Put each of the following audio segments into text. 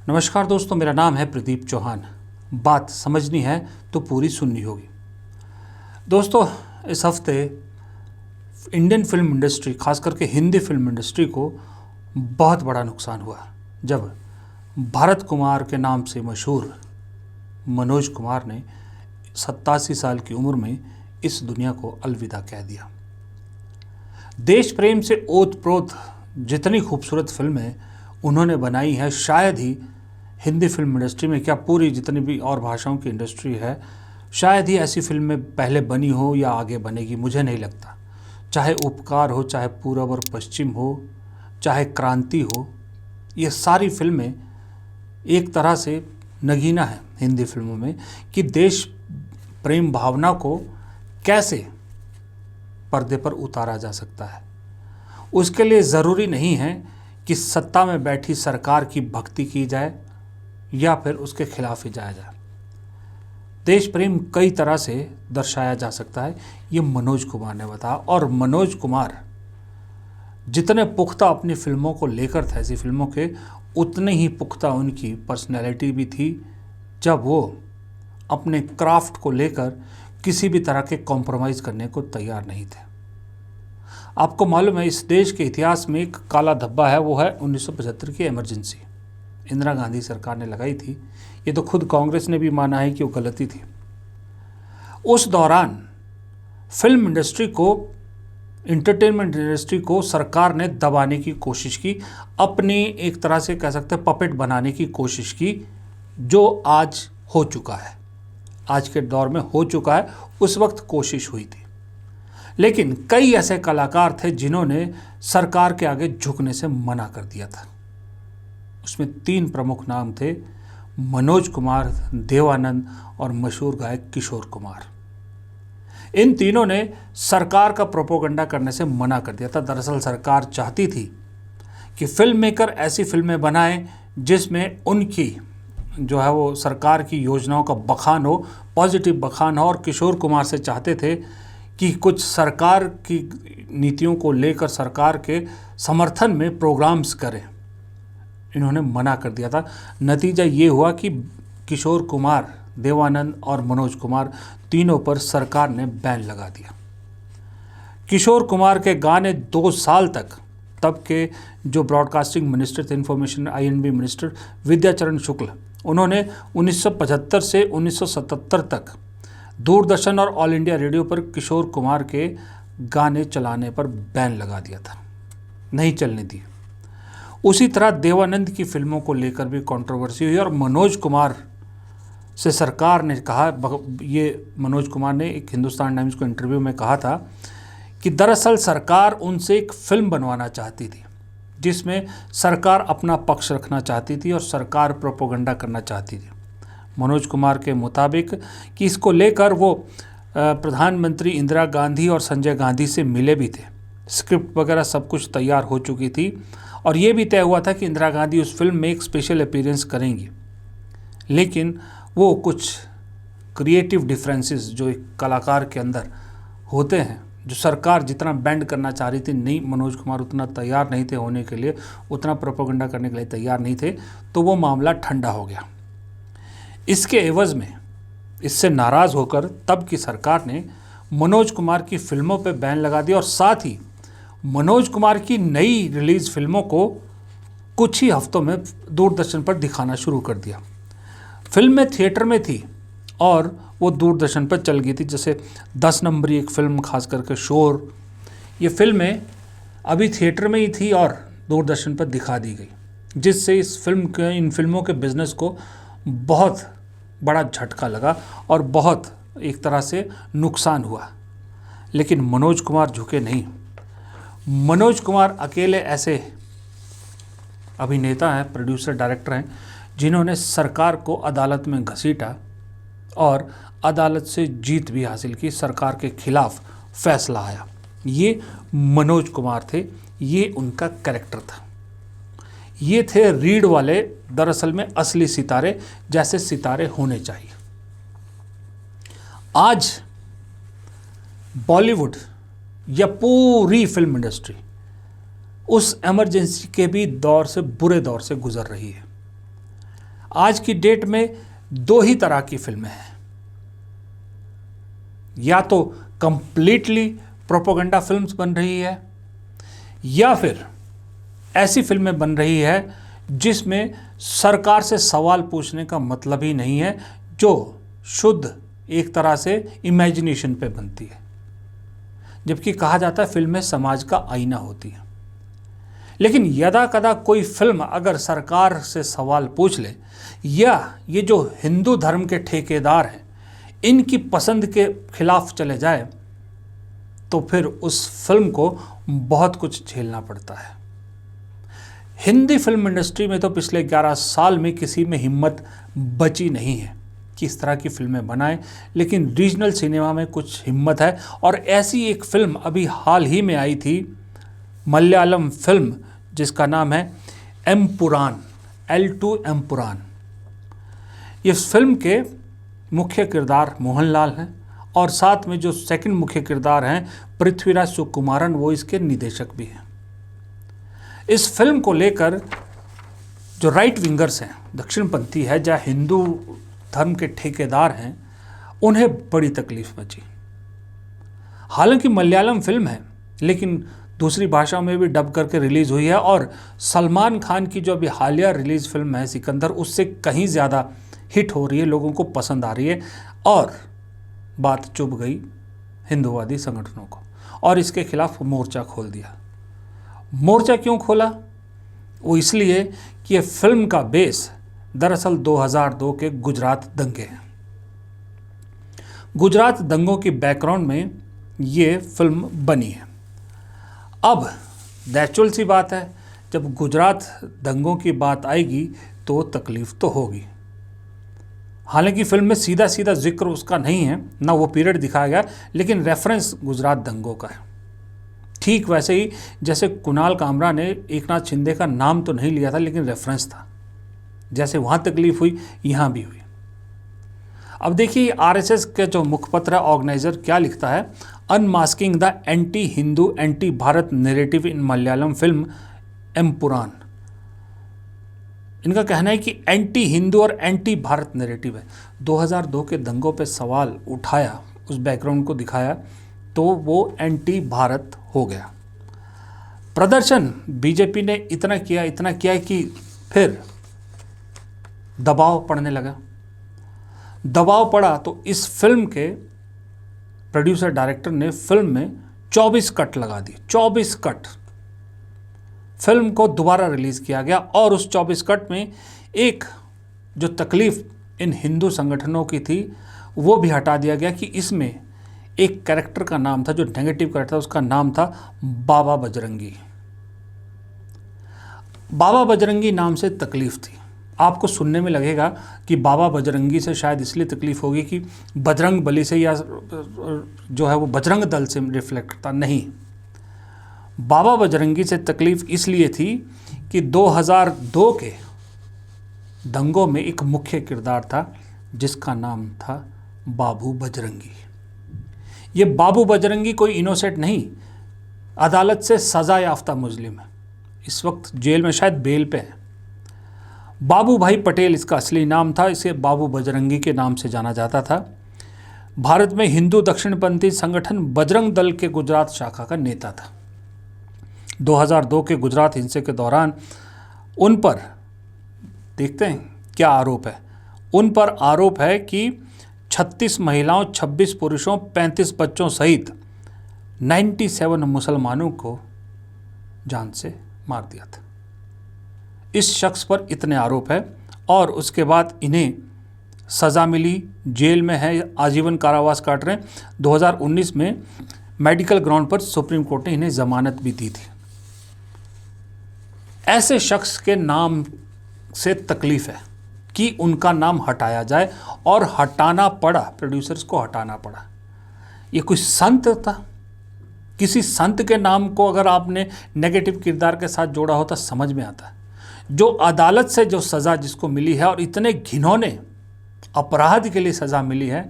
नमस्कार दोस्तों, मेरा नाम है प्रदीप चौहान। बात समझनी है तो पूरी सुननी होगी। दोस्तों, इस हफ्ते इंडियन फिल्म इंडस्ट्री, खास करके हिंदी फिल्म इंडस्ट्री को बहुत बड़ा नुकसान हुआ जब भरत कुमार के नाम से मशहूर मनोज कुमार ने 87 साल की उम्र में इस दुनिया को अलविदा कह दिया। देश प्रेम से ओत-प्रोत जितनी खूबसूरत फिल्में उन्होंने बनाई हैं, शायद ही हिंदी फिल्म इंडस्ट्री में, क्या पूरी जितनी भी और भाषाओं की इंडस्ट्री है, शायद ही ऐसी फिल्में पहले बनी हो या आगे बनेगी, मुझे नहीं लगता। चाहे उपकार हो, चाहे पूरब और पश्चिम हो, चाहे क्रांति हो, ये सारी फिल्में एक तरह से नगीना है हिंदी फिल्मों में कि देश प्रेम भावना को कैसे पर्दे पर उतारा जा सकता है। उसके लिए ज़रूरी नहीं है कि सत्ता में बैठी सरकार की भक्ति की जाए या फिर उसके खिलाफ ही जाया जाए। देश प्रेम कई तरह से दर्शाया जा सकता है, ये मनोज कुमार ने बताया। और मनोज कुमार जितने पुख्ता अपनी फिल्मों को लेकर थे, ऐसी फिल्मों के, उतने ही पुख्ता उनकी पर्सनैलिटी भी थी जब वो अपने क्राफ्ट को लेकर किसी भी तरह के कॉम्प्रोमाइज़ करने को तैयार नहीं थे। आपको मालूम है, इस देश के इतिहास में एक काला धब्बा है, वो है 1975 की इमरजेंसी। इंदिरा गांधी सरकार ने लगाई थी। ये तो खुद कांग्रेस ने भी माना है कि वो गलती थी। उस दौरान फिल्म इंडस्ट्री को, इंटरटेनमेंट इंडस्ट्री को सरकार ने दबाने की कोशिश की, अपनी एक तरह से कह सकते हैं पपेट बनाने की कोशिश की, जो आज हो चुका है, आज के दौर में हो चुका है। उस वक्त कोशिश हुई थी, लेकिन कई ऐसे कलाकार थे जिन्होंने सरकार के आगे झुकने से मना कर दिया था। उसमें 3 प्रमुख नाम थे: मनोज कुमार, देवानंद और मशहूर गायक किशोर कुमार। इन तीनों ने सरकार का प्रोपोगंडा करने से मना कर दिया था। दरअसल सरकार चाहती थी कि फिल्म मेकर ऐसी फिल्में बनाएं जिसमें उनकी जो है वो सरकार की योजनाओं का बखान हो, पॉजिटिव बखान हो। और किशोर कुमार से चाहते थे कि कुछ सरकार की नीतियों को लेकर सरकार के समर्थन में प्रोग्राम्स करें। इन्होंने मना कर दिया था। नतीजा ये हुआ कि किशोर कुमार, देवानंद और मनोज कुमार तीनों पर सरकार ने बैन लगा दिया। किशोर कुमार के गाने 2 साल तक तब के जो ब्रॉडकास्टिंग मिनिस्टर थे, information INB minister Vidyacharan Shukla, उन्होंने 1975 से 1977 तक दूरदर्शन और ऑल इंडिया रेडियो पर किशोर कुमार के गाने चलाने पर बैन लगा दिया था, नहीं चलने दिए। उसी तरह देवानंद की फिल्मों को लेकर भी कंट्रोवर्सी हुई और मनोज कुमार से सरकार ने कहा, ये मनोज कुमार ने एक हिंदुस्तान टाइम्स को इंटरव्यू में कहा था कि दरअसल सरकार उनसे एक फिल्म बनवाना चाहती थी जिसमें सरकार अपना पक्ष रखना चाहती थी और सरकार प्रोपोगंडा करना चाहती थी। मनोज कुमार के मुताबिक कि इसको लेकर वो प्रधानमंत्री इंदिरा गांधी और संजय गांधी से मिले भी थे। स्क्रिप्ट वगैरह सब कुछ तैयार हो चुकी थी और ये भी तय हुआ था कि इंदिरा गांधी उस फिल्म में एक स्पेशल अपीयरेंस करेंगी। लेकिन वो कुछ क्रिएटिव डिफरेंसेस जो एक कलाकार के अंदर होते हैं, जो सरकार जितना बैंड करना चाह रही थी, नहीं, मनोज कुमार उतना तैयार नहीं थे होने के लिए, उतना प्रोपेगेंडा करने के लिए तैयार नहीं थे, तो वो मामला ठंडा हो गया। इसके एवज में, इससे नाराज़ होकर तब की सरकार ने मनोज कुमार की फिल्मों पर बैन लगा दिया और साथ ही मनोज कुमार की नई रिलीज़ फिल्मों को कुछ ही हफ्तों में दूरदर्शन पर दिखाना शुरू कर दिया। फिल्में थिएटर में थी और वो दूरदर्शन पर चल गई थी, जैसे 10 नंबरी एक फिल्म, खास करके शोर, ये फिल्में अभी थिएटर में ही थी और दूरदर्शन पर दिखा दी गई, जिससे इन फिल्मों के बिज़नेस को बहुत बड़ा झटका लगा और बहुत एक तरह से नुकसान हुआ। लेकिन मनोज कुमार झुके नहीं। मनोज कुमार अकेले ऐसे अभिनेता हैं, प्रोड्यूसर, डायरेक्टर हैं जिन्होंने सरकार को अदालत में घसीटा और अदालत से जीत भी हासिल की, सरकार के खिलाफ फैसला आया। ये मनोज कुमार थे, ये उनका कैरेक्टर था। ये थे रीढ़ वाले, दरअसल में असली सितारे, जैसे सितारे होने चाहिए। आज बॉलीवुड या पूरी फिल्म इंडस्ट्री उस इमरजेंसी के भी दौर से, बुरे दौर से गुजर रही है। आज की डेट में दो ही तरह की फिल्में हैं, या तो कंप्लीटली प्रोपेगेंडा फिल्म्स बन रही है, या फिर ऐसी फिल्में बन रही है जिसमें सरकार से सवाल पूछने का मतलब ही नहीं है, जो शुद्ध एक तरह से इमेजिनेशन पे बनती है। जबकि कहा जाता है फिल्में समाज का आईना होती है। लेकिन यदा कदा कोई फिल्म अगर सरकार से सवाल पूछ ले, या ये जो हिंदू धर्म के ठेकेदार हैं इनकी पसंद के खिलाफ चले जाए, तो फिर उस फिल्म को बहुत कुछ झेलना पड़ता है। हिंदी फिल्म इंडस्ट्री में तो पिछले 11 साल में किसी में हिम्मत बची नहीं है कि इस तरह की फिल्में बनाएं, लेकिन रीजनल सिनेमा में कुछ हिम्मत है। और ऐसी एक फिल्म अभी हाल ही में आई थी, मलयालम फिल्म जिसका नाम है एम्पुरान, L2 एम्पुरान। इस फिल्म के मुख्य किरदार मोहनलाल हैं और साथ में जो सेकंड मुख्य किरदार हैं पृथ्वीराज सुकुमारन, वो इसके निदेशक भी हैं। इस फिल्म को लेकर जो राइट विंगर्स हैं, दक्षिणपंथी है, या हिंदू धर्म के ठेकेदार हैं, उन्हें बड़ी तकलीफ मची। हालांकि मलयालम फिल्म है, लेकिन दूसरी भाषा में भी डब करके रिलीज़ हुई है, और सलमान खान की जो अभी हालिया रिलीज़ फिल्म है सिकंदर, उससे कहीं ज़्यादा हिट हो रही है, लोगों को पसंद आ रही है। और बात चुभ गई हिंदूवादी संगठनों को और इसके खिलाफ मोर्चा खोल दिया। मोर्चा क्यों खोला? वो इसलिए कि ये फिल्म का बेस दरअसल 2002 के गुजरात दंगे हैं। गुजरात दंगों की बैकग्राउंड में ये फिल्म बनी है। अब नेचुरल सी बात है, जब गुजरात दंगों की बात आएगी तो तकलीफ तो होगी। हालांकि फिल्म में सीधा सीधा जिक्र उसका नहीं है, ना वो पीरियड दिखाया गया, लेकिन रेफरेंस गुजरात दंगों का है। ठीक वैसे ही जैसे कुणाल कामरा ने एकनाथ शिंदे का नाम तो नहीं लिया था, लेकिन रेफरेंस था। जैसे वहाँ तकलीफ हुई, यहाँ भी हुई। अब देखिए आरएसएस के जो मुखपत्र ऑर्गेनाइजर क्या लिखता है, unmasking the anti Hindu anti Bharat narrative in Malayalam film Empuraan. इनका कहना है कि एंटी हिंदू और एंटी भारत नैरेटिव है। 2002 के दंगों पे सवाल उठाया, उस बैकग्राउंड को दिखाया, तो वो एंटी भारत हो गया। प्रदर्शन बीजेपी ने इतना किया कि फिर दबाव पड़ने लगा। दबाव पड़ा तो इस फिल्म के प्रोड्यूसर डायरेक्टर ने फिल्म में 24 कट लगा दिए। 24 कट फिल्म को दोबारा रिलीज़ किया गया, और उस 24 कट में एक जो तकलीफ इन हिंदू संगठनों की थी वो भी हटा दिया गया कि इसमें एक कैरेक्टर का नाम था, जो नेगेटिव कैरेक्टर था, उसका नाम था बाबा बजरंगी। बाबा बजरंगी नाम से तकलीफ थी। आपको सुनने में लगेगा कि बाबा बजरंगी से शायद इसलिए तकलीफ होगी कि बजरंग बली से, या जो है वो बजरंग दल से रिफ्लेक्ट करता। नहीं, बाबा बजरंगी से तकलीफ इसलिए थी कि 2002 के दंगों में एक मुख्य किरदार था जिसका नाम था बाबू बजरंगी। ये बाबू बजरंगी कोई इनोसेंट नहीं, अदालत से सज़ा याफ्ता मुजरिम है, इस वक्त जेल में, शायद बेल पे है। बाबू भाई पटेल इसका असली नाम था, इसे बाबू बजरंगी के नाम से जाना जाता था। भारत में हिंदू दक्षिणपंथी संगठन बजरंग दल के गुजरात शाखा का नेता था। 2002 के गुजरात हिंसे के दौरान उन पर, देखते हैं क्या आरोप है। उन पर आरोप है कि 36 महिलाओं, 26 पुरुषों, 35 बच्चों सहित 97 मुसलमानों को जान से मार दिया था। इस शख्स पर इतने आरोप है, और उसके बाद इन्हें सज़ा मिली, जेल में है, आजीवन कारावास काट रहे हैं। 2019 में मेडिकल ग्राउंड पर सुप्रीम कोर्ट ने इन्हें जमानत भी दी थी। ऐसे शख्स के नाम से तकलीफ है कि उनका नाम हटाया जाए, और हटाना पड़ा, प्रोड्यूसर्स को हटाना पड़ा। ये कोई संत था? किसी संत के नाम को अगर आपने नेगेटिव किरदार के साथ जोड़ा होता समझ में आता है। जो अदालत से जो सज़ा जिसको मिली है और इतने घिनौने अपराध के लिए सज़ा मिली है,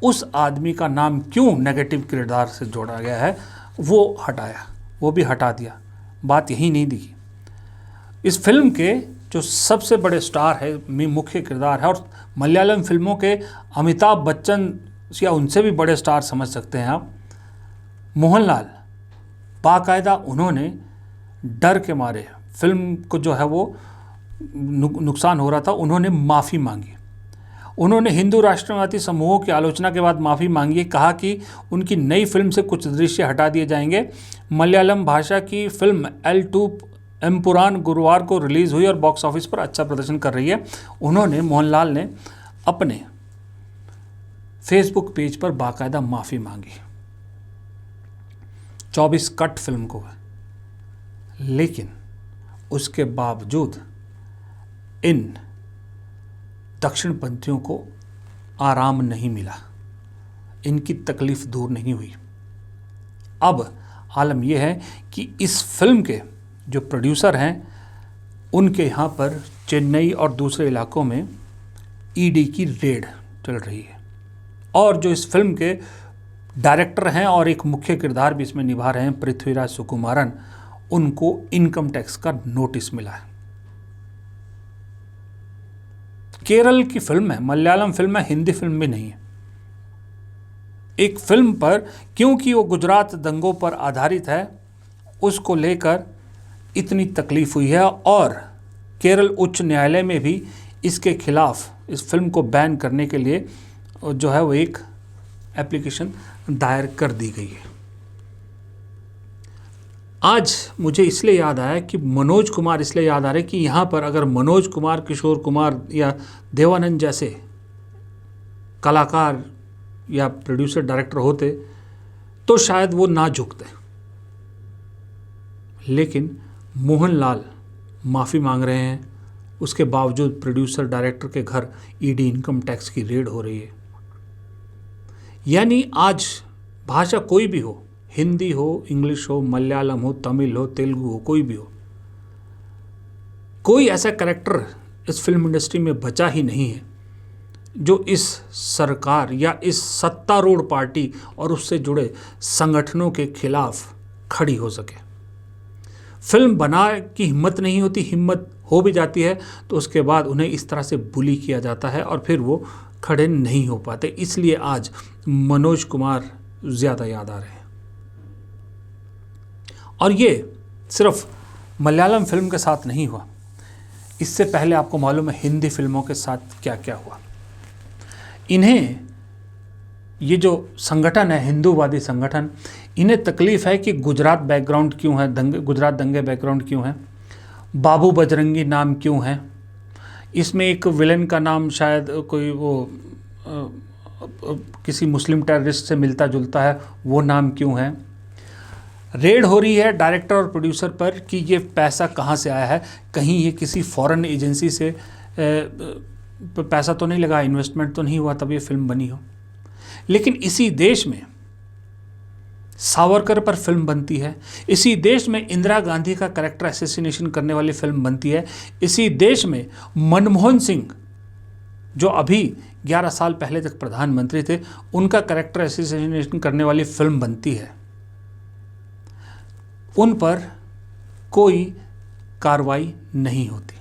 उस आदमी का नाम क्यों नेगेटिव किरदार से जोड़ा गया है, वो हटाया, वो भी हटा दिया। बात यही नहीं दिखी। इस फिल्म के जो सबसे बड़े स्टार है, मुख्य किरदार है, और मलयालम फिल्मों के अमिताभ बच्चन या उनसे भी बड़े स्टार समझ सकते हैं आप, मोहनलाल, बाकायदा उन्होंने डर के मारे, फिल्म को जो है वो नुकसान हो रहा था, उन्होंने माफ़ी मांगी। उन्होंने हिंदू राष्ट्रवादी समूहों की आलोचना के बाद माफ़ी मांगी, कहा कि उनकी नई फिल्म से कुछ दृश्य हटा दिए जाएंगे। मलयालम भाषा की फिल्म L2 एम्पुरान गुरुवार को रिलीज़ हुई और बॉक्स ऑफिस पर अच्छा प्रदर्शन कर रही है। उन्होंने, मोहनलाल ने अपने फेसबुक पेज पर बाकायदा माफ़ी मांगी 24 कट फिल्म को, लेकिन उसके बावजूद इन दक्षिणपंथियों को आराम नहीं मिला, इनकी तकलीफ़ दूर नहीं हुई। अब आलम यह है कि इस फिल्म के जो प्रोड्यूसर हैं उनके यहाँ पर चेन्नई और दूसरे इलाकों में ईडी की रेड चल रही है, और जो इस फिल्म के डायरेक्टर हैं और एक मुख्य किरदार भी इसमें निभा रहे हैं, पृथ्वीराज सुकुमारन, उनको इनकम टैक्स का नोटिस मिला है। केरल की फिल्म है, मलयालम फिल्म है, हिंदी फिल्म भी नहीं है। एक फिल्म पर, क्योंकि वो गुजरात दंगों पर आधारित है, उसको लेकर इतनी तकलीफ हुई है, और केरल उच्च न्यायालय में भी इसके खिलाफ, इस फिल्म को बैन करने के लिए जो है वो एक एप्लीकेशन दायर कर दी गई है। आज मुझे इसलिए याद आया कि मनोज कुमार, इसलिए याद आ रहा है कि यहाँ पर अगर मनोज कुमार, किशोर कुमार या देवानंद जैसे कलाकार या प्रोड्यूसर डायरेक्टर होते तो शायद वो ना झुकते, लेकिन मोहनलाल माफ़ी मांग रहे हैं, उसके बावजूद प्रोड्यूसर डायरेक्टर के घर ईडी इनकम टैक्स की रेड हो रही है। यानी आज भाषा कोई भी हो, हिंदी हो, इंग्लिश हो, मलयालम हो, तमिल हो, तेलुगु हो, कोई भी हो, कोई ऐसा कैरेक्टर इस फिल्म इंडस्ट्री में बचा ही नहीं है जो इस सरकार या इस सत्तारूढ़ पार्टी और उससे जुड़े संगठनों के खिलाफ खड़ी हो सके। फिल्म बना की हिम्मत नहीं होती, हिम्मत हो भी जाती है तो उसके बाद उन्हें इस तरह से बुली किया जाता है और फिर वो खड़े नहीं हो पाते। इसलिए आज मनोज कुमार ज़्यादा याद आ रहे हैं। और ये सिर्फ मलयालम फिल्म के साथ नहीं हुआ, इससे पहले आपको मालूम है हिंदी फिल्मों के साथ क्या क्या हुआ। इन्हें, ये जो संगठन है, हिंदूवादी संगठन, इन्हें तकलीफ़ है कि गुजरात बैकग्राउंड क्यों है, गुजरात दंगे बैकग्राउंड क्यों है, बाबू बजरंगी नाम क्यों है, इसमें एक विलन का नाम शायद कोई वो किसी मुस्लिम टेररिस्ट से मिलता जुलता है, वो नाम क्यों है। रेड हो रही है डायरेक्टर और प्रोड्यूसर पर कि ये पैसा कहाँ से आया है, कहीं ये किसी फॉरेन एजेंसी से पैसा तो नहीं लगा, इन्वेस्टमेंट तो नहीं हुआ तब ये फिल्म बनी हो। लेकिन इसी देश में सावरकर पर फिल्म बनती है, इसी देश में इंदिरा गांधी का कैरेक्टर असैसिनेशन करने वाली फिल्म बनती है, इसी देश में मनमोहन सिंह जो अभी 11 साल पहले तक प्रधानमंत्री थे, उनका कैरेक्टर असैसिनेशन करने वाली फिल्म बनती है। उन पर कोई कार्रवाई नहीं होती।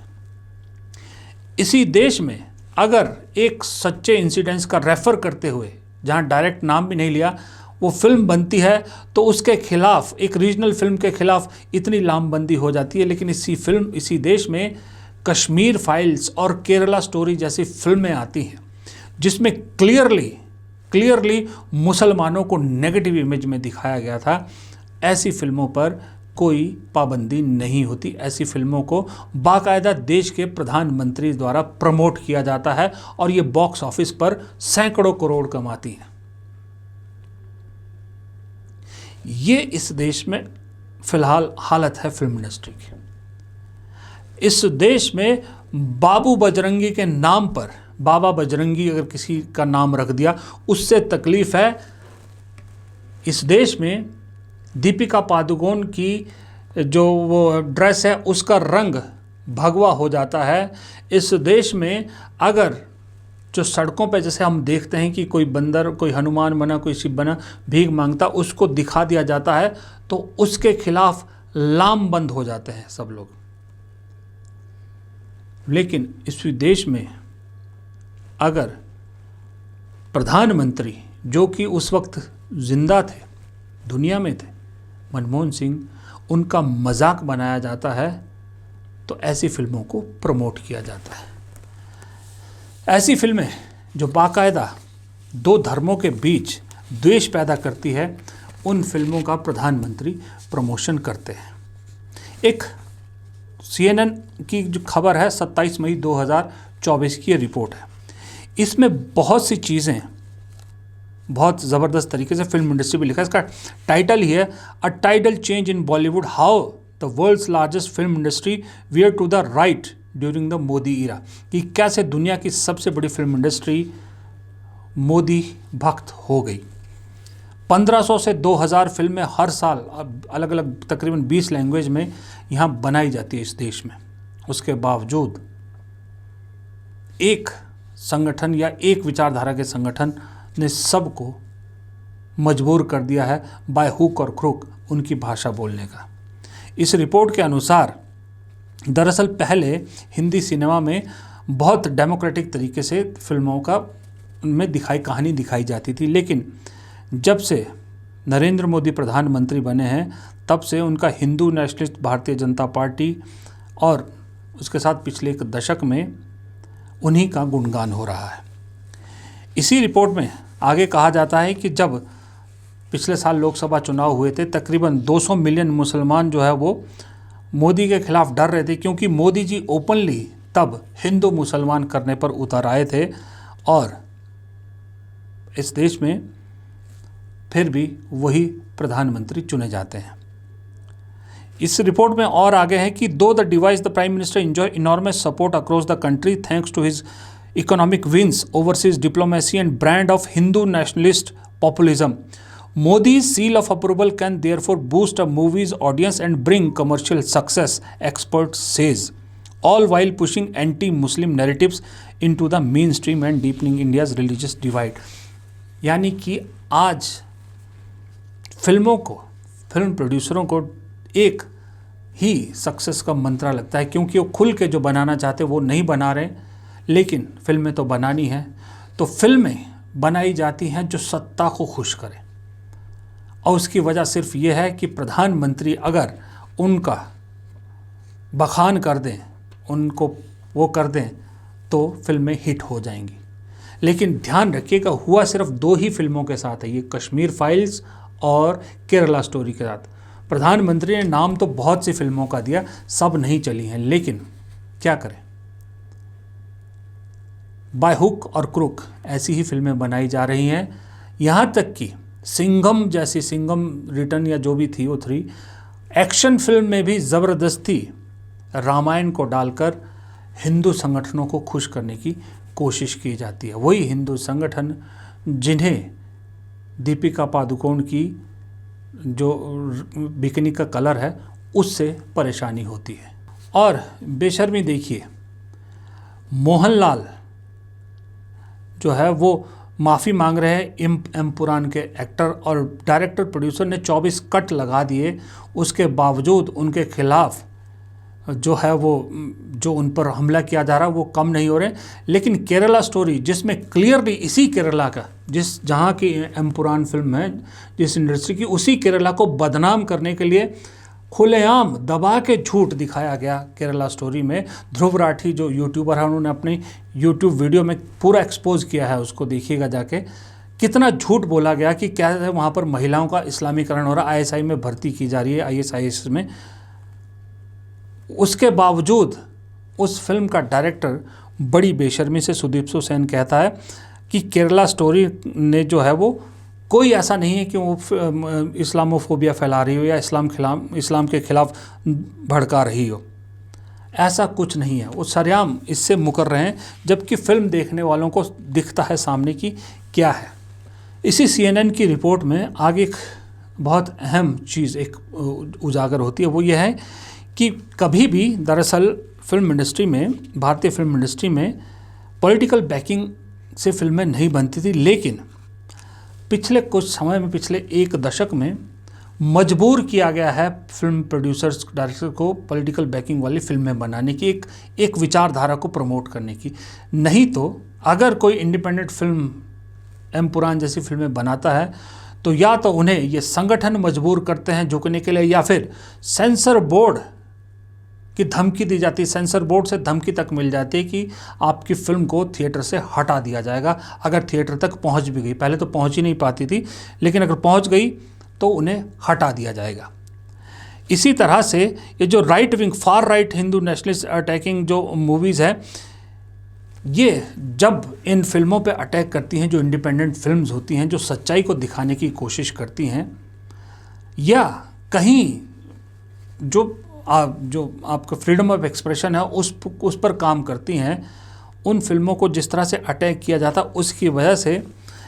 इसी देश में अगर एक सच्चे इंसिडेंट्स का रेफर करते हुए, जहां डायरेक्ट नाम भी नहीं लिया, वो फिल्म बनती है तो उसके खिलाफ, एक रीजनल फिल्म के खिलाफ इतनी लामबंदी हो जाती है। लेकिन इसी देश में कश्मीर फाइल्स और केरला स्टोरी जैसी फिल्में आती हैं जिसमें क्लियरली मुसलमानों को नेगेटिव इमेज में दिखाया गया था। ऐसी फिल्मों पर कोई पाबंदी नहीं होती। ऐसी फिल्मों को बाकायदा देश के प्रधानमंत्री द्वारा प्रमोट किया जाता है और ये बॉक्स ऑफिस पर सैकड़ों करोड़ कमाती हैं। ये इस देश में फिलहाल हालत है फिल्म इंडस्ट्री की। इस देश में बाबू बजरंगी के नाम पर, बाबा बजरंगी अगर किसी का नाम रख दिया, उससे तकलीफ है। इस देश में दीपिका पादुकोण की जो वो ड्रेस है उसका रंग भगवा हो जाता है। इस देश में अगर जो सड़कों पे जैसे हम देखते हैं कि कोई बंदर, कोई हनुमान बना, कोई शिव बना भीख मांगता, उसको दिखा दिया जाता है तो उसके खिलाफ लामबंद हो जाते हैं सब लोग। लेकिन इस देश में अगर प्रधानमंत्री जो कि उस वक्त जिंदा थे, दुनिया में थे, मनमोहन सिंह, उनका मजाक बनाया जाता है तो ऐसी फिल्मों को प्रमोट किया जाता है। ऐसी फिल्में जो बाकायदा दो धर्मों के बीच द्वेष पैदा करती है, उन फिल्मों का प्रधानमंत्री प्रमोशन करते हैं। एक CNN की जो खबर है 27 मई 2024 की रिपोर्ट है। इसमें बहुत सी चीज़ें बहुत ज़बरदस्त तरीके से फिल्म इंडस्ट्री पे लिखा है। इसका टाइटल ही है a tidal change in Bollywood, how the world's largest film industry veered to the right during the Modi era, कि कैसे दुनिया की सबसे बड़ी फिल्म इंडस्ट्री मोदी भक्त हो गई। 1500 से 2000 फिल्में हर साल अलग अलग तकरीबन 20 लैंग्वेज में यहाँ बनाई जाती है इस देश में। उसके बावजूद एक संगठन या एक विचारधारा के संगठन ने सबको मजबूर कर दिया है बाय हुक और क्रुक उनकी भाषा बोलने का। इस रिपोर्ट के अनुसार दरअसल पहले हिंदी सिनेमा में बहुत डेमोक्रेटिक तरीके से फिल्मों का में कहानी दिखाई जाती थी, लेकिन जब से नरेंद्र मोदी प्रधानमंत्री बने हैं तब से उनका हिंदू नेशनलिस्ट भारतीय जनता पार्टी और उसके साथ पिछले एक दशक में उन्हीं का गुणगान हो रहा है। इसी रिपोर्ट में आगे कहा जाता है कि जब पिछले साल लोकसभा चुनाव हुए थे, तकरीबन 200 मिलियन मुसलमान जो है वो मोदी के खिलाफ डर रहे थे, क्योंकि मोदी जी ओपनली तब हिंदू मुसलमान करने पर उतर आए थे और इस देश में फिर भी वही प्रधानमंत्री चुने जाते हैं। इस रिपोर्ट में और आगे है कि though the divisive the prime minister enjoy enormous support across the country thanks to his economic wins, overseas diplomacy and brand of Hindu nationalist populism, Modi's seal of approval can therefore boost a movie's audience and bring commercial success, experts says, all while pushing anti-Muslim narratives into the mainstream and deepening India's religious divide. यानी कि आज फिल्मों को, film प्रोड्यूसरों को एक ही success का मंत्रा लगता है, क्योंकि वो खुल के जो बनाना चाहते वो नहीं बना रहे, लेकिन फिल्में तो बनानी है, तो फिल्में बनाई जाती हैं जो सत्ता को खुश करें। और उसकी वजह सिर्फ ये है कि प्रधानमंत्री अगर उनका बखान कर दें, उनको वो कर दें, तो फिल्में हिट हो जाएंगी। लेकिन ध्यान रखिएगा, हुआ सिर्फ दो ही फिल्मों के साथ है, ये कश्मीर फाइल्स और केरला स्टोरी के साथ। प्रधानमंत्री ने नाम तो बहुत सी फिल्मों का दिया, सब नहीं चली हैं, लेकिन क्या करें, बाय हुक और क्रुक ऐसी ही फिल्में बनाई जा रही हैं। यहाँ तक कि सिंघम जैसी, सिंघम रिटर्न या जो भी थी वो 3 एक्शन फिल्म में भी ज़बरदस्ती रामायण को डालकर हिंदू संगठनों को खुश करने की कोशिश की जाती है। वही हिंदू संगठन जिन्हें दीपिका पादुकोण की जो बिकनी का कलर है उससे परेशानी होती है। और बेशर्मी देखिए, मोहनलाल जो है वो माफ़ी मांग रहे हैं एमपुरान के एक्टर, और डायरेक्टर प्रोड्यूसर ने 24 कट लगा दिए, उसके बावजूद उनके खिलाफ जो है वो जो उन पर हमला किया जा रहा है वो कम नहीं हो रहे। लेकिन केरला स्टोरी, जिसमें क्लियरली इसी केरला का, जहाँ की एमपुरान फिल्म है, जिस इंडस्ट्री की, उसी केरला को बदनाम करने के लिए खुलेआम दबा के झूठ दिखाया गया केरला स्टोरी में। ध्रुव राठी जो यूट्यूबर है, उन्होंने अपनी यूट्यूब वीडियो में पूरा एक्सपोज किया है, उसको देखिएगा जाके, कितना झूठ बोला गया कि क्या है वहाँ पर महिलाओं का इस्लामीकरण हो रहा है, ISI में भर्ती की जा रही है, ISIS में। उसके बावजूद उस फिल्म का डायरेक्टर बड़ी बेशर्मी से, सुदीप्तो सेन, कहता है कि केरला स्टोरी ने जो है वो कोई ऐसा नहीं है कि वो इस्लामोफोबिया फैला रही हो या इस्लाम के खिलाफ भड़का रही हो, ऐसा कुछ नहीं है। वो सरेआम इससे मुकर रहे हैं, जबकि फिल्म देखने वालों को दिखता है सामने की क्या है। इसी CNN की रिपोर्ट में आगे एक बहुत अहम चीज़ एक उजागर होती है, वो ये है कि कभी भी दरअसल फिल्म इंडस्ट्री में, भारतीय फिल्म इंडस्ट्री में पॉलिटिकल बैकिंग से फिल्में नहीं बनती थी, लेकिन पिछले कुछ समय में, पिछले एक दशक में मजबूर किया गया है फिल्म प्रोड्यूसर्स डायरेक्टर को पॉलिटिकल बैकिंग वाली फिल्में बनाने की, एक विचारधारा को प्रमोट करने की। नहीं तो अगर कोई इंडिपेंडेंट फिल्म एम पुराण जैसी फिल्में बनाता है तो या तो उन्हें ये संगठन मजबूर करते हैं झुकने के लिए, या फिर सेंसर बोर्ड की धमकी दी जाती है, सेंसर बोर्ड से धमकी तक मिल जाती है कि आपकी फिल्म को थिएटर से हटा दिया जाएगा अगर थिएटर तक पहुंच भी गई। पहले तो पहुंच ही नहीं पाती थी, लेकिन अगर पहुंच गई तो उन्हें हटा दिया जाएगा। इसी तरह से ये जो right wing, far right Hindu nationalist attacking जो मूवीज़ है, ये जब इन फिल्मों पे अटैक करती हैं, जो इंडिपेंडेंट फिल्म्स होती हैं, जो सच्चाई को दिखाने की कोशिश करती हैं, या कहीं जो आपका फ्रीडम ऑफ एक्सप्रेशन है उस पर काम करती हैं, उन फिल्मों को जिस तरह से अटैक किया जाता, उसकी वजह से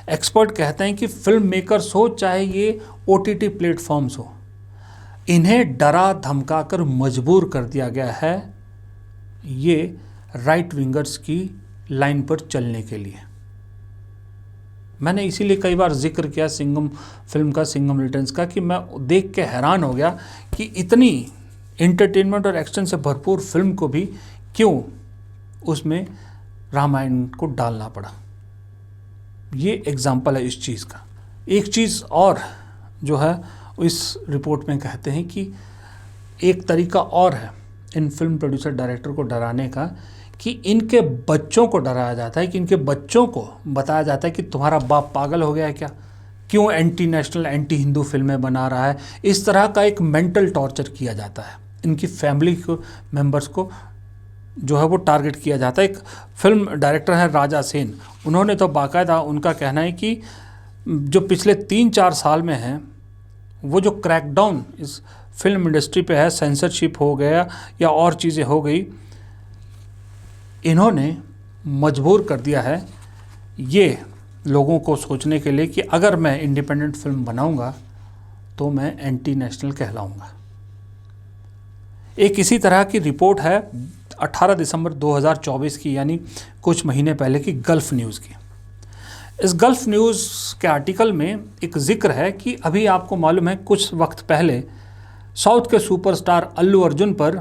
एक्सपर्ट कहते हैं कि फिल्म मेकर्स हो चाहे ये OTT प्लेटफॉर्म्स हो, इन्हें डरा धमका कर मजबूर कर दिया गया है ये राइट विंगर्स की लाइन पर चलने के लिए। मैंने इसीलिए कई बार जिक्र किया सिंघम फिल्म का, सिंघम रिटर्न्स का, कि मैं देख के हैरान हो गया कि इतनी एंटरटेनमेंट और एक्शन से भरपूर फिल्म को भी क्यों उसमें रामायण को डालना पड़ा। ये एग्जाम्पल है इस चीज़ का। एक चीज़ और जो है इस रिपोर्ट में कहते हैं कि एक तरीका और है इन फिल्म प्रोड्यूसर डायरेक्टर को डराने का, कि इनके बच्चों को डराया जाता है, कि इनके बच्चों को बताया जाता है कि तुम्हारा बाप पागल हो गया है क्या, क्यों एंटी नेशनल एंटी हिंदू फिल्में बना रहा है। इस तरह का एक मेंटल टॉर्चर किया जाता है, इनकी फैमिली को मेंबर्स को जो है वो टारगेट किया जाता है। एक फिल्म डायरेक्टर है राजा सेन, उन्होंने तो बाकायदा, उनका कहना है कि जो पिछले 3-4 साल में है वो जो क्रैकडाउन इस फिल्म इंडस्ट्री पे है, सेंसरशिप हो गया या और चीज़ें हो गई, इन्होंने मजबूर कर दिया है ये लोगों को सोचने के लिए कि अगर मैं इंडिपेंडेंट फिल्म बनाऊंगा तो मैं एंटी नेशनल कहलाऊंगा। एक इसी तरह की रिपोर्ट है 18 दिसंबर 2024 की, यानी कुछ महीने पहले की गल्फ न्यूज़ की। इस गल्फ न्यूज़ के आर्टिकल में एक जिक्र है कि अभी आपको मालूम है कुछ वक्त पहले साउथ के सुपरस्टार अल्लू अर्जुन पर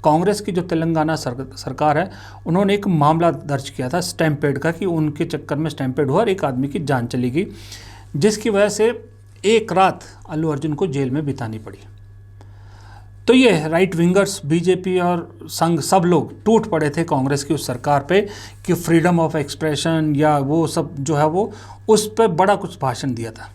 कांग्रेस की जो तेलंगाना सरकार है, उन्होंने एक मामला दर्ज किया था स्टैम्पेड का, कि उनके चक्कर में स्टैम्पेड हुआ और एक आदमी की जान चली गई, जिसकी वजह से एक रात अल्लू अर्जुन को जेल में बितानी पड़ी। तो ये राइट विंगर्स, बीजेपी और संघ सब लोग टूट पड़े थे कांग्रेस की उस सरकार पे कि फ्रीडम ऑफ एक्सप्रेशन या वो सब जो है वो उस पर बड़ा कुछ भाषण दिया था।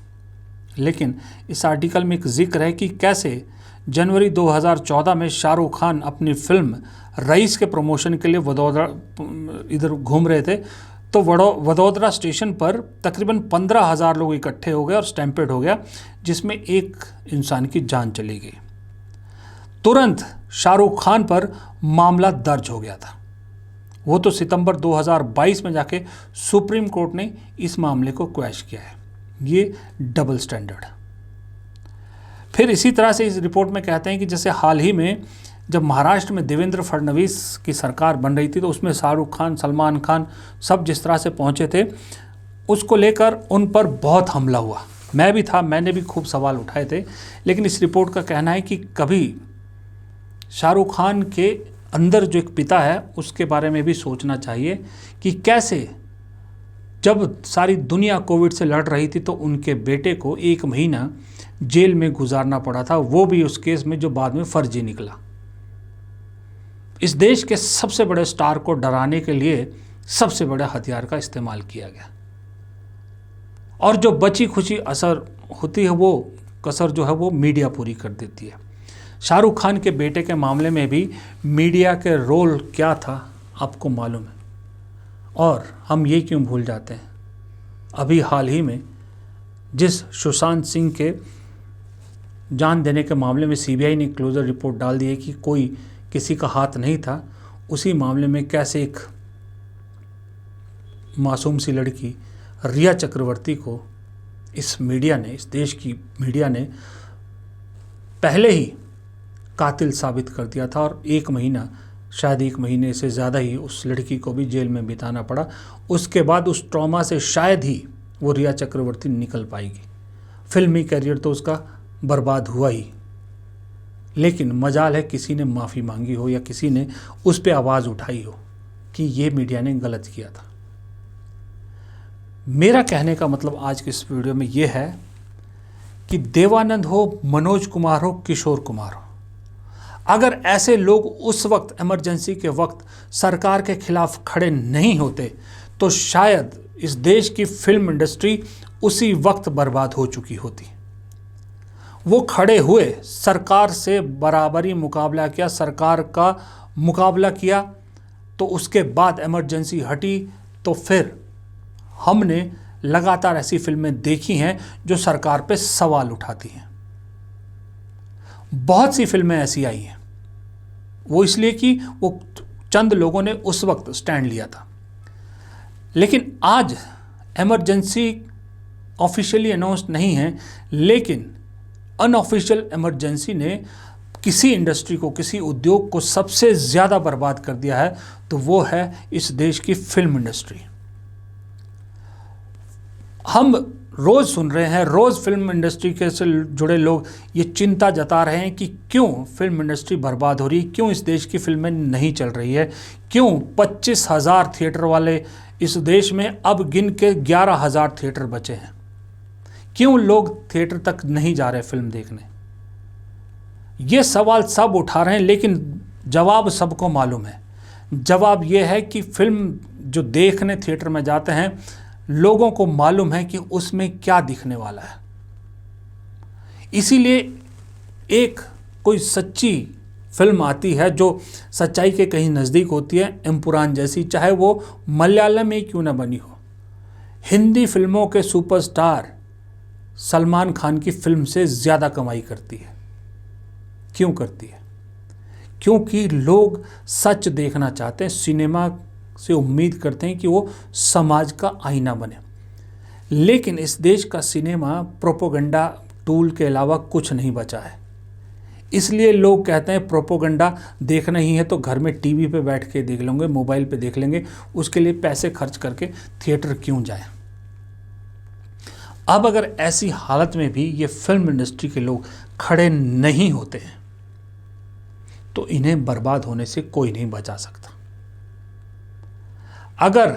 लेकिन इस आर्टिकल में एक जिक्र है कि कैसे जनवरी 2014 में शाहरुख खान अपनी फिल्म रईस के प्रमोशन के लिए वडोदरा इधर घूम रहे थे, तो वडोदरा स्टेशन पर तकरीबन 15,000 लोग इकट्ठे हो गए और स्टैम्पेड हो गया, जिसमें एक इंसान की जान चली गई। तुरंत शाहरुख खान पर मामला दर्ज हो गया था। वो तो सितंबर 2022 में जाके सुप्रीम कोर्ट ने इस मामले को क्वैश किया है। ये डबल स्टैंडर्ड। फिर इसी तरह से इस रिपोर्ट में कहते हैं कि जैसे हाल ही में जब महाराष्ट्र में देवेंद्र फडणवीस की सरकार बन रही थी, तो उसमें शाहरुख खान, सलमान खान सब जिस तरह से पहुंचे थे, उसको लेकर उन पर बहुत हमला हुआ। मैं भी था, मैंने भी खूब सवाल उठाए थे। लेकिन इस रिपोर्ट का कहना है कि कभी शाहरुख खान के अंदर जो एक पिता है उसके बारे में भी सोचना चाहिए कि कैसे जब सारी दुनिया कोविड से लड़ रही थी तो उनके बेटे को 1 महीना जेल में गुजारना पड़ा था, वो भी उस केस में जो बाद में फर्जी निकला। इस देश के सबसे बड़े स्टार को डराने के लिए सबसे बड़े हथियार का इस्तेमाल किया गया, और जो बची खुची असर होती है वो कसर जो है वो मीडिया पूरी कर देती है। शाहरुख खान के बेटे के मामले में भी मीडिया के रोल क्या था आपको मालूम है, और हम ये क्यों भूल जाते हैं। अभी हाल ही में जिस सुशांत सिंह के जान देने के मामले में सीबीआई ने क्लोजर रिपोर्ट डाल दी है कि कोई किसी का हाथ नहीं था, उसी मामले में कैसे एक मासूम सी लड़की रिया चक्रवर्ती को इस मीडिया ने, इस देश की मीडिया ने पहले ही कातिल साबित कर दिया था, और 1 महीना, शायद 1 महीने से ज़्यादा ही उस लड़की को भी जेल में बिताना पड़ा। उसके बाद उस ट्रॉमा से शायद ही वो रिया चक्रवर्ती निकल पाएगी। फिल्मी करियर तो उसका बर्बाद हुआ ही, लेकिन मजाल है किसी ने माफ़ी मांगी हो या किसी ने उस पर आवाज़ उठाई हो कि ये मीडिया ने गलत किया था। मेरा कहने का मतलब आज के इस वीडियो में ये है कि देवानंद हो, मनोज कुमार हो, किशोर कुमार हो, अगर ऐसे लोग उस वक्त इमरजेंसी के वक्त सरकार के खिलाफ खड़े नहीं होते तो शायद इस देश की फिल्म इंडस्ट्री उसी वक्त बर्बाद हो चुकी होती। वो खड़े हुए, सरकार से बराबरी मुकाबला किया, सरकार का मुकाबला किया, तो उसके बाद इमरजेंसी हटी तो फिर हमने लगातार ऐसी फिल्में देखी हैं जो सरकार पे सवाल उठाती हैं। बहुत सी फिल्में ऐसी आई हैं, वो इसलिए कि वो चंद लोगों ने उस वक्त स्टैंड लिया था। लेकिन आज इमरजेंसी ऑफिशियली अनाउंस्ड नहीं है, लेकिन अनऑफिशियल इमरजेंसी ने किसी इंडस्ट्री को, किसी उद्योग को सबसे ज़्यादा बर्बाद कर दिया है तो वो है इस देश की फिल्म इंडस्ट्री। हम रोज़ सुन रहे हैं, रोज़ फिल्म इंडस्ट्री के से जुड़े लोग ये चिंता जता रहे हैं कि क्यों फिल्म इंडस्ट्री बर्बाद हो रही है, क्यों इस देश की फिल्में नहीं चल रही है, क्यों 25,000 थिएटर वाले इस देश में अब गिन के 11,000 थिएटर बचे हैं, क्यों लोग थिएटर तक नहीं जा रहे फिल्म देखने। ये सवाल सब उठा रहे हैं, लेकिन जवाब सबको मालूम है। जवाब ये है कि फिल्म जो देखने थिएटर में जाते हैं, लोगों को मालूम है कि उसमें क्या दिखने वाला है। इसीलिए एक कोई सच्ची फिल्म आती है जो सच्चाई के कहीं नज़दीक होती है, एम्पुरान जैसी, चाहे वो मलयालम में क्यों ना बनी हो। हिंदी फिल्मों के सुपरस्टार सलमान खान की फिल्म से ज़्यादा कमाई करती है। क्यों करती है? क्योंकि लोग सच देखना चाहते हैं, सिनेमा से उम्मीद करते हैं कि वो समाज का आईना बने। लेकिन इस देश का सिनेमा प्रोपोगंडा टूल के अलावा कुछ नहीं बचा है। इसलिए लोग कहते हैं प्रोपोगंडा देखना ही है तो घर में टीवी पे बैठ के देख लेंगे, मोबाइल पे देख लेंगे, उसके लिए पैसे खर्च करके थिएटर क्यों जाएं। अब अगर ऐसी हालत में भी ये फिल्म इंडस्ट्री के लोग खड़े नहीं होते हैं तो इन्हें बर्बाद होने से कोई नहीं बचा सकता। अगर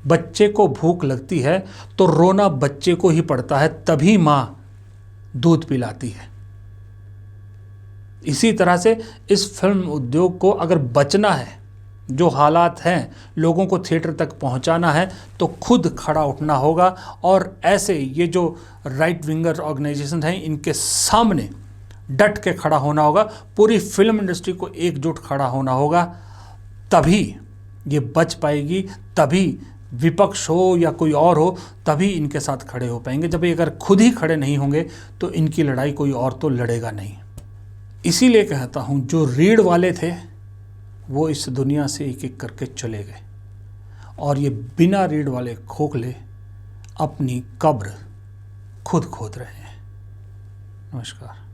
बच्चे को भूख लगती है तो रोना बच्चे को ही पड़ता है, तभी मां दूध पिलाती है। इसी तरह से इस फिल्म उद्योग को अगर बचना है, जो हालात हैं, लोगों को थिएटर तक पहुंचाना है, तो खुद खड़ा उठना होगा। और ऐसे ये जो राइट विंगर ऑर्गेनाइजेशन हैं, इनके सामने डट के खड़ा होना होगा। पूरी फिल्म इंडस्ट्री को एकजुट खड़ा होना होगा, तभी ये बच पाएगी, तभी विपक्ष हो या कोई और हो तभी इनके साथ खड़े हो पाएंगे। जब ये अगर खुद ही खड़े नहीं होंगे तो इनकी लड़ाई कोई और तो लड़ेगा नहीं। इसीलिए कहता हूँ, जो रीढ़ वाले थे वो इस दुनिया से एक एक करके चले गए, और ये बिना रीढ़ वाले खोखले अपनी कब्र खुद खोद रहे हैं। नमस्कार।